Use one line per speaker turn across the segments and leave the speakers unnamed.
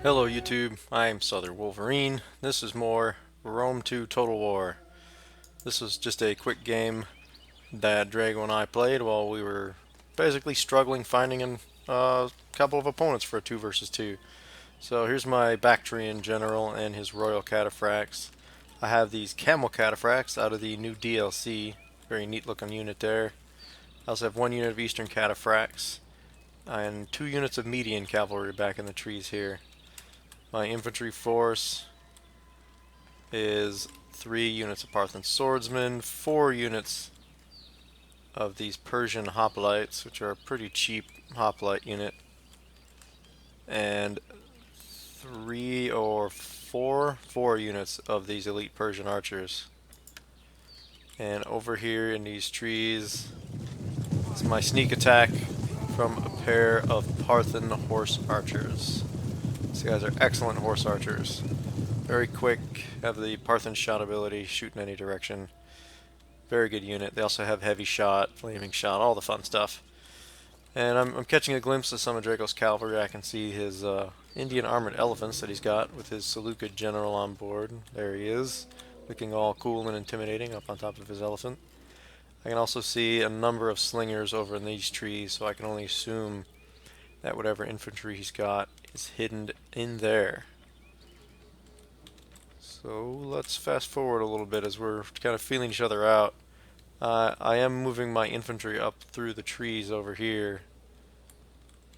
Hello YouTube, I'm Southern Wolverine. This is more Rome 2 Total War. This was just a quick game that Drago and I played while we were basically struggling finding a couple of opponents for a 2 versus 2. So here's my Bactrian general and his royal cataphracts. I have these camel cataphracts out of the new DLC. Very neat looking unit there. I also have one unit of eastern cataphracts and 2 units of median cavalry back in the trees here. My infantry force is 3 units of Parthian swordsmen, 4 units of these Persian hoplites, which are a pretty cheap hoplite unit, and 4 units of these elite Persian archers. And over here in these trees is my sneak attack from a pair of Parthian horse archers. These guys are excellent horse archers. Very quick, have the Parthian shot ability, shoot in any direction. Very good unit. They also have heavy shot, flaming shot, all the fun stuff. And I'm catching a glimpse of some of Drago's cavalry. I can see his Indian armored elephants that he's got with his Seleucid general on board. There he is, looking all cool and intimidating up on top of his elephant. I can also see a number of slingers over in these trees, so I can only assume that whatever infantry he's got is hidden in there. So let's fast forward a little bit as we're kind of feeling each other out. I am moving my infantry up through the trees over here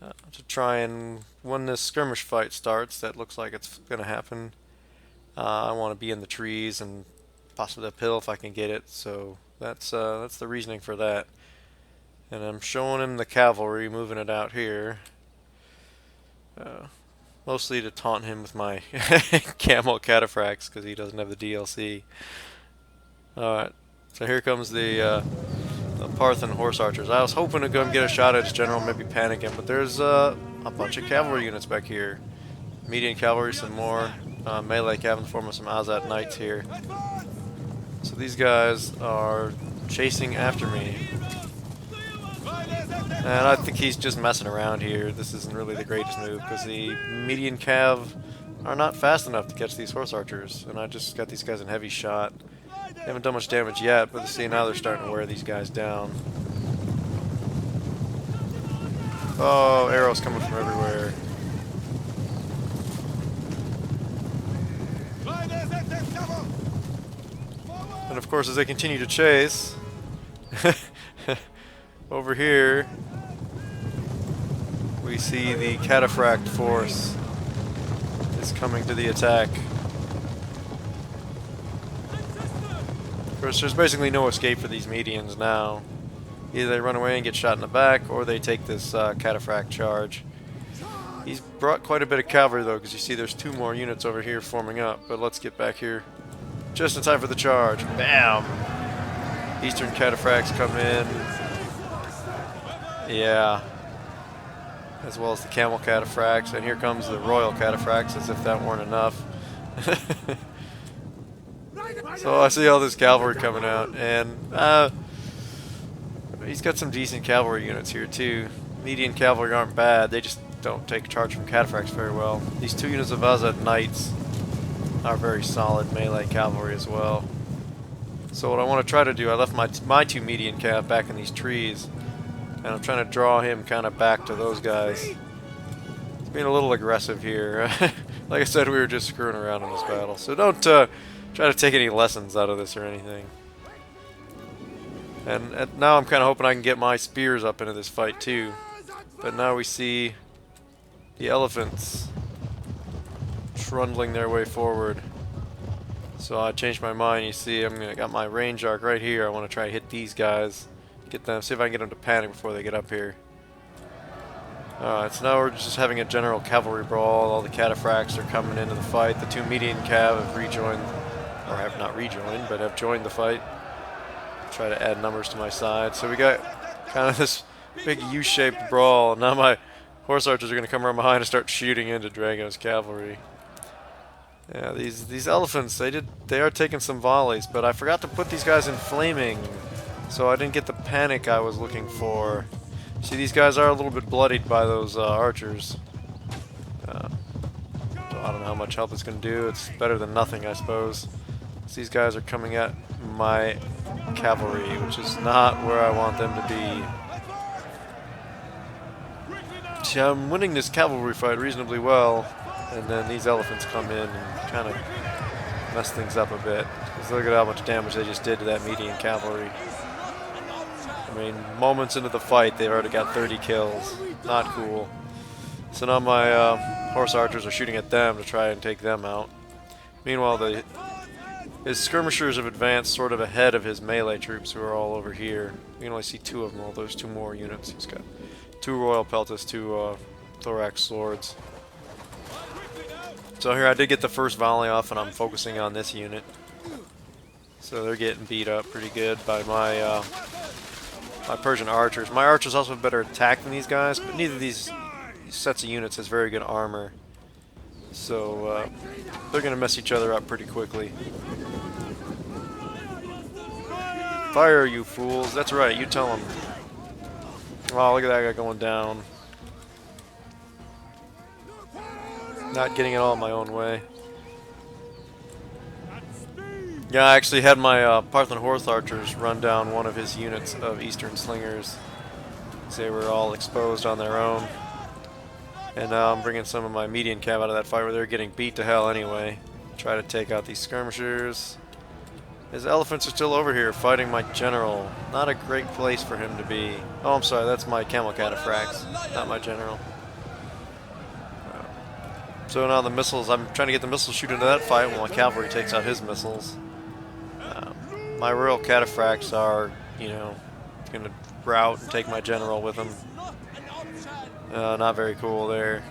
to try and, when this skirmish fight starts, that looks like it's going to happen, I want to be in the trees and possibly uphill if I can get it. So that's the reasoning for that. And I'm showing him the cavalry, moving it out here. Mostly to taunt him with my camel cataphracts because he doesn't have the DLC. Alright, so here comes the Parthian horse archers. I was hoping to go and get a shot at his general, maybe panic him, but there's a bunch of cavalry units back here. Median cavalry, some more melee cav in the form of some Azat knights here. So these guys are chasing after me. And I think he's just messing around here. This isn't really the greatest move because the median cav are not fast enough to catch these horse archers. And I just got these guys in heavy shot. They haven't done much damage yet, but see, now they're starting to wear these guys down. Oh, arrows coming from everywhere. And of course, as they continue to chase, over here, we see the cataphract force is coming to the attack. Of course, there's basically no escape for these medians now. Either they run away and get shot in the back, or they take this cataphract charge. He's brought quite a bit of cavalry though, because you see there's 2 more units over here forming up. But let's get back here just in time for the charge. Bam! Eastern cataphracts come in. Yeah. As well as the camel cataphracts, and here comes the royal cataphracts, as if that weren't enough. So I see all this cavalry coming out, and he's got some decent cavalry units here too. Median cavalry aren't bad, they just don't take charge from cataphracts very well. These 2 units of Azad knights are very solid melee cavalry as well. So what I want to try to do, I left my 2 median cav back in these trees, and I'm trying to draw him kind of back to those guys. He's being a little aggressive here. Like I said, we were just screwing around in this battle. So don't try to take any lessons out of this or anything. And now I'm kind of hoping I can get my spears up into this fight too. But now we see the elephants trundling their way forward. So I changed my mind. You see, got my range arc right here. I want to try to hit these guys. Get them, see if I can get them to panic before they get up here. Alright, so now we're just having a general cavalry brawl. All the cataphracts are coming into the fight. The 2 median cav have rejoined, or have not rejoined, but have joined the fight. Try to add numbers to my side. So we got kind of this big U-shaped brawl. Now my horse archers are going to come around behind and start shooting into Drago's cavalry. Yeah, these elephants, they are taking some volleys, but I forgot to put these guys in flaming. So I didn't get the panic I was looking for. See, these guys are a little bit bloodied by those archers. I don't know how much help it's going to do. It's better than nothing, I suppose. So these guys are coming at my cavalry, which is not where I want them to be. See, I'm winning this cavalry fight reasonably well, and then these elephants come in and kind of mess things up a bit. Just look at how much damage they just did to that median cavalry. I mean, moments into the fight, they've already got 30 kills. Not cool. So now my horse archers are shooting at them to try and take them out. Meanwhile, his skirmishers have advanced sort of ahead of his melee troops, who are all over here. You can only see 2 of them, although there's 2 more units. He's got 2 royal peltas, 2 thorax swords. So here I did get the first volley off, and I'm focusing on this unit. So they're getting beat up pretty good by my Persian archers. My archers also have better attack than these guys, but neither of these sets of units has very good armor. So they're going to mess each other up pretty quickly. Fire, you fools. That's right, you tell them. Wow, look at that guy going down. Not getting it all my own way. Yeah, I actually had my Parthian horse archers run down one of his units of Eastern Slingers. They were all exposed on their own. And now I'm bringing some of my median cav out of that fight where they're getting beat to hell anyway. Try to take out these skirmishers. His elephants are still over here fighting my general. Not a great place for him to be. Oh, I'm sorry, that's my camel cataphracts, not my general. So now the missiles, I'm trying to get the missiles shoot into that fight while my cavalry takes out his missiles. My royal cataphracts are, you know, going to rout and take my general with them. Not very cool there.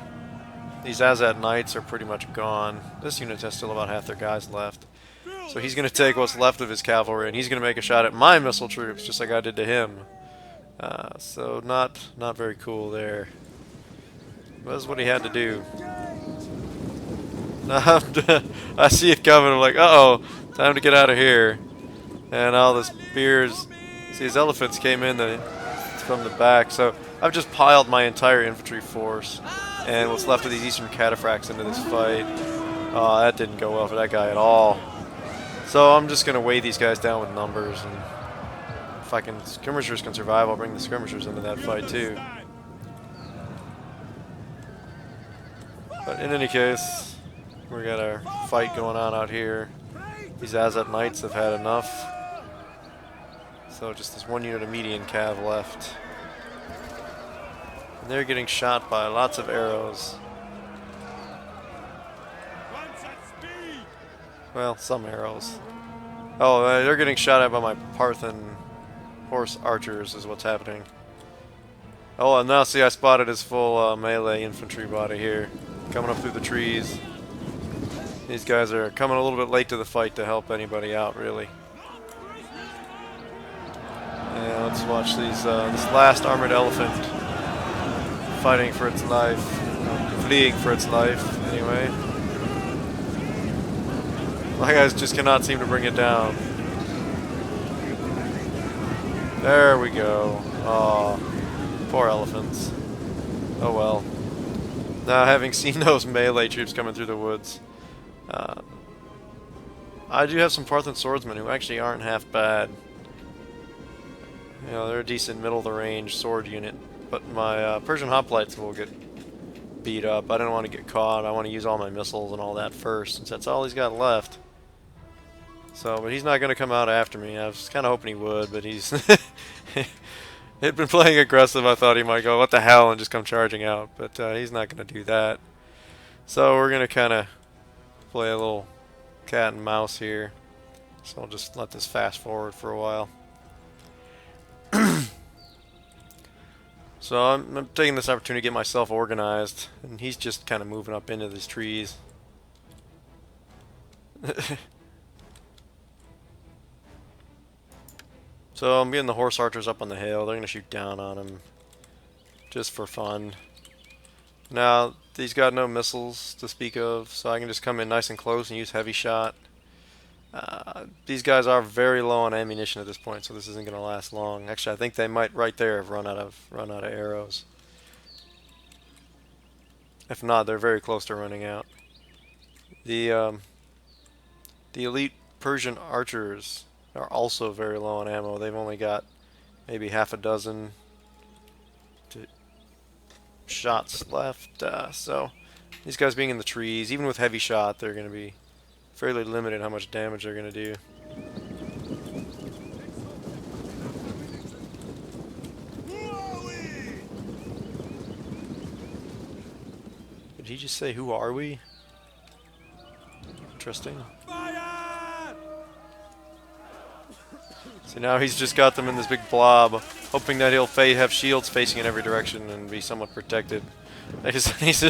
These Azad Knights are pretty much gone. This unit has still about half their guys left. So he's going to take what's left of his cavalry, and he's going to make a shot at my missile troops, just like I did to him. So not very cool there. That's what he had to do. I see it coming. I'm like, uh-oh, time to get out of here. And all the spears. See, his elephants came in from the back. So I've just piled my entire infantry force and what's left of these Eastern cataphracts into this fight. Oh, that didn't go well for that guy at all. So I'm just going to weigh these guys down with numbers. And if skirmishers can survive, I'll bring the skirmishers into that fight too. But in any case, we got our fight going on out here. These Azad Knights have had enough. So just this one unit of median cav left. And they're getting shot by lots of arrows. Well, some arrows. Oh, they're getting shot at by my Parthian horse archers is what's happening. Oh, and now see, I spotted his full melee infantry body here. Coming up through the trees. These guys are coming a little bit late to the fight to help anybody out, really. Yeah, let's watch these. This last armored elephant fighting for its life, fleeing for its life. Anyway, my guys just cannot seem to bring it down. There we go. Oh, poor elephants. Oh well. Now, having seen those melee troops coming through the woods, I do have some Parthian swordsmen who actually aren't half bad. You know, they're a decent middle-of-the-range sword unit, but my Persian hoplites will get beat up. I don't want to get caught. I want to use all my missiles and all that first, since that's all he's got left. So, but he's not going to come out after me. I was kind of hoping he would, but he's he'd been playing aggressive. I thought he might go, what the hell, and just come charging out, but he's not going to do that. So we're going to kind of play a little cat and mouse here. So I'll just let this fast forward for a while. So I'm taking this opportunity to get myself organized, and he's just kind of moving up into these trees. So I'm getting the horse archers up on the hill. They're going to shoot down on him just for fun. Now, these got no missiles to speak of, so I can just come in nice and close and use heavy shot. These guys are very low on ammunition at this point, so this isn't going to last long. Actually, I think they might right there have run out of arrows. If not, they're very close to running out. The the elite Persian archers are also very low on ammo. They've only got maybe half a dozen shots left. So these guys being in the trees, even with heavy shot, they're going to be fairly limited how much damage they're going to do. Did he just say, "Who are we?" Interesting. So now he's just got them in this big blob, hoping that he'll have shields facing in every direction and be somewhat protected. He's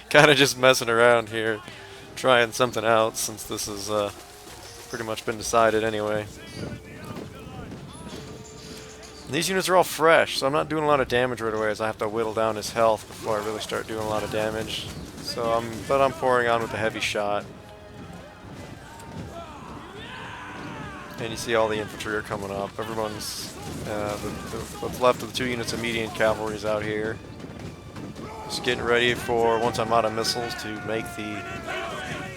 kind of just messing around here, trying something out, since this has pretty much been decided anyway. And these units are all fresh, so I'm not doing a lot of damage right away, as I have to whittle down his health before I really start doing a lot of damage. So I'm pouring on with the heavy shot. And you see all the infantry are coming up. Everyone's what's left of the 2 units of median cavalry is out here, just getting ready for, once I'm out of missiles, to make the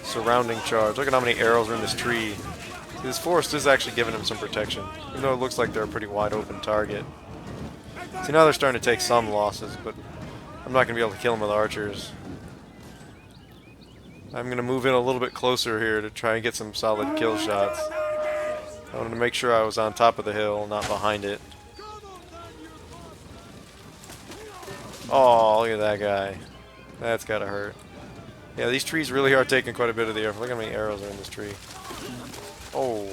surrounding charge. Look at how many arrows are in this tree. See, this forest is actually giving them some protection, even though it looks like they're a pretty wide open target. See, now they're starting to take some losses, but I'm not going to be able to kill them with archers. I'm going to move in a little bit closer here to try and get some solid kill shots. I wanted to make sure I was on top of the hill, not behind it. Oh, look at that guy. That's gotta hurt. Yeah, these trees really are taking quite a bit of the air. Look how many arrows are in this tree. Oh.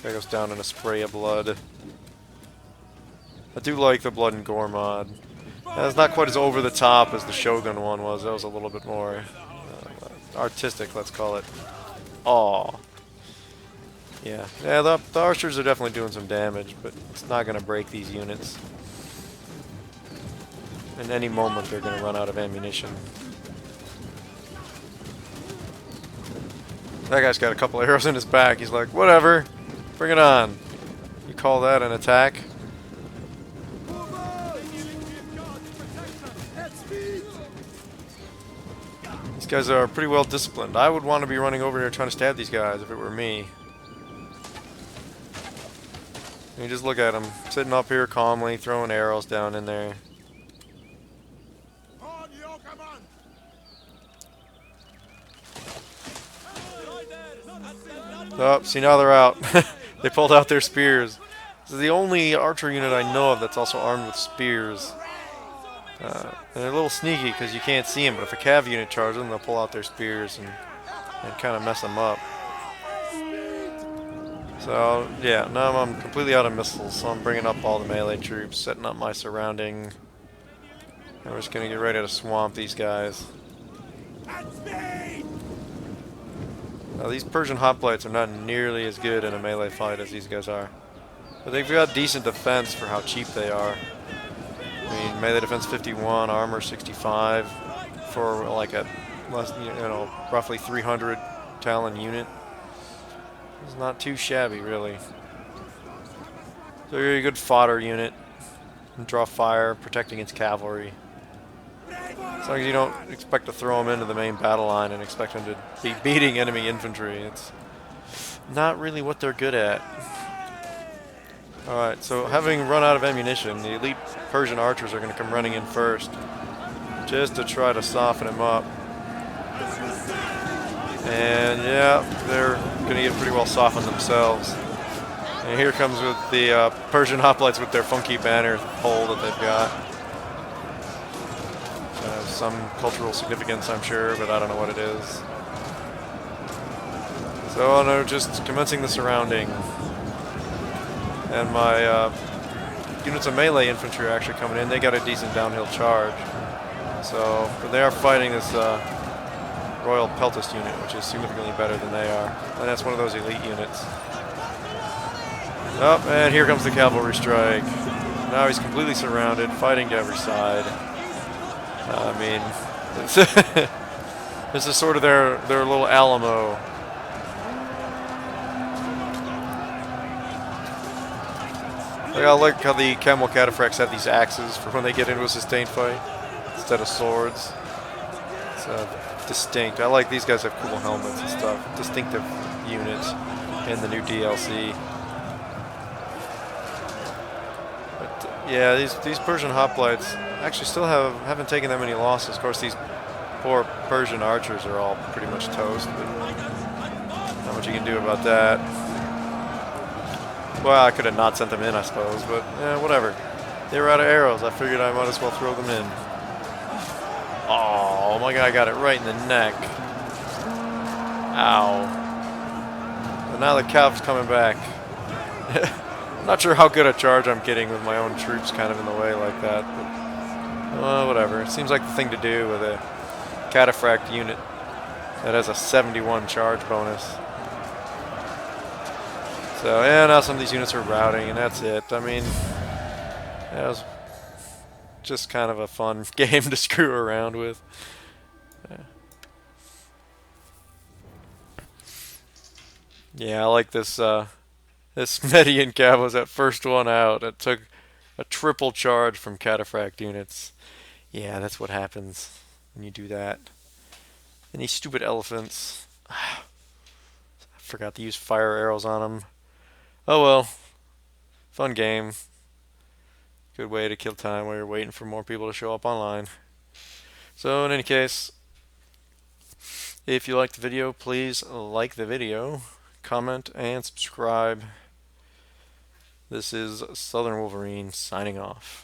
That goes down in a spray of blood. I do like the blood and gore mod. It's not quite as over the top as the Shogun one was. That was a little bit more artistic, let's call it. Oh. Yeah, the archers are definitely doing some damage, but it's not going to break these units. In any moment, they're going to run out of ammunition. That guy's got a couple arrows in his back. He's like, whatever, bring it on. You call that an attack? These guys are pretty well disciplined. I would want to be running over here trying to stab these guys if it were me. You just look at him, sitting up here calmly, throwing arrows down in there. Oh, see, now they're out. They pulled out their spears. This is the only archer unit I know of that's also armed with spears. And they're a little sneaky because you can't see them, but if a cav unit charges them, they'll pull out their spears and kind of mess them up. So, yeah, now I'm completely out of missiles, so I'm bringing up all the melee troops, setting up my surrounding. And we're just going to get ready to swamp these guys. Now, these Persian hoplites are not nearly as good in a melee fight as these guys are. But they've got decent defense for how cheap they are. I mean, melee defense 51, armor 65, for like a, roughly 300 talon unit. It's not too shabby, really. So you're a good fodder unit. And draw fire, protect against cavalry. As long as you don't expect to throw them into the main battle line and expect them to be beating enemy infantry, it's not really what they're good at. Alright, so having run out of ammunition, the elite Persian archers are going to come running in first, just to try to soften them up. And yeah, they're going to get pretty well softened themselves. And here comes with the Persian hoplites with their funky banner pole that they've got. Some cultural significance, I'm sure, but I don't know what it is. So they're just commencing the surrounding. And my units of melee infantry are actually coming in. They got a decent downhill charge. So, but they are fighting this Royal Peltist unit, which is significantly better than they are. And that's one of those elite units. Oh, and here comes the cavalry strike. Now he's completely surrounded, fighting to every side. I mean, this is sort of their little Alamo. I like how the camel cataphracts have these axes for when they get into a sustained fight instead of swords. It's distinct. I like these guys have cool helmets and stuff. Distinctive units in the new DLC. But yeah, these Persian hoplites actually still haven't taken that many losses. Of course, these poor Persian archers are all pretty much toast. But not much you can do about that. Well, I could have not sent them in, I suppose, but yeah, whatever. They were out of arrows. I figured I might as well throw them in. Oh, my guy got it right in the neck. Ow. But now the caval's coming back. I'm not sure how good a charge I'm getting with my own troops kind of in the way like that. But, whatever. It seems like the thing to do with a cataphract unit that has a 71 charge bonus. So, yeah, now some of these units are routing, and that's it. I mean, that was just kind of a fun game to screw around with. Yeah, I like this, this Median cav was that first one out. It took a triple charge from cataphract units. Yeah, that's what happens when you do that. And these stupid elephants. I forgot to use fire arrows on them. Oh well. Fun game. Good way to kill time while you're waiting for more people to show up online. So in any case, if you liked the video, please like the video, comment, and subscribe. This is Southern Wolverine signing off.